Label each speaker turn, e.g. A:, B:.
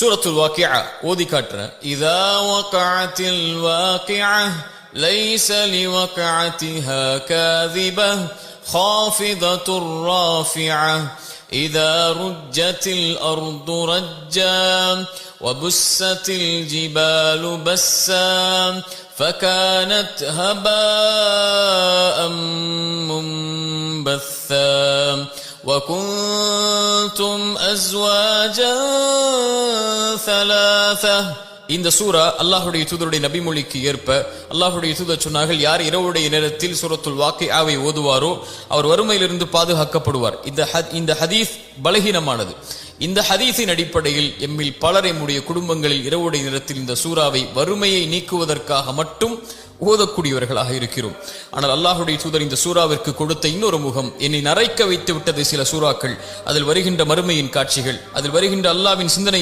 A: சூரத்துல் வாக்கிஆ ஓதி காட்டுறேன். இதா வகஅத்தில் வாக்கிஆ லைஸ லிவகஅத்திஹா காதிபஹ் ஹாஃபிதத்துர் ராஃபிஆ இதா ருஜ்ஜத்தில் அர்து ரஜ்ஜா வபுஸ்ஸத்தில் ஜிபாலு பஸ்ஸா فكانت هباء منبثا وكنتم أزواجا ثلاثة. இந்த சூரா அல்லாஹ்வுடைய தூதருடைய நபிமொழிக்கு ஏற்ப அல்லாஹ்வுடைய தூதர் சொன்னார்கள், யார் இரவுடைய நேரத்தில் சூரத்துல் வாக்கிஆவை ஓதுவாரோ அவர் வறுமையிலிருந்து பாதுகாக்கப்படுவார். இந்த ஹதீஸ் பலகீனமானது. இந்த ஹதீஸின் அடிப்படையில் எம்மில் பலர் எம்முடைய குடும்பங்களில் இரவுடைய நேரத்தில் இந்த சூறாவை வறுமையை நீக்குவதற்காக மட்டும் ஓதக்கூடியவர்களாக இருக்கிறோம். ஆனால் அல்லாஹ்வுடைய தூதர் இந்த சூறாவிற்கு கொடுத்த இன்னொரு முகம், என்னை நரைக்க வைத்து விட்டது சில சூறாக்கள், அதில் வருகின்ற மறுமையின் காட்சிகள், அதில் வருகின்ற அல்லாஹ்வின் சிந்தனையை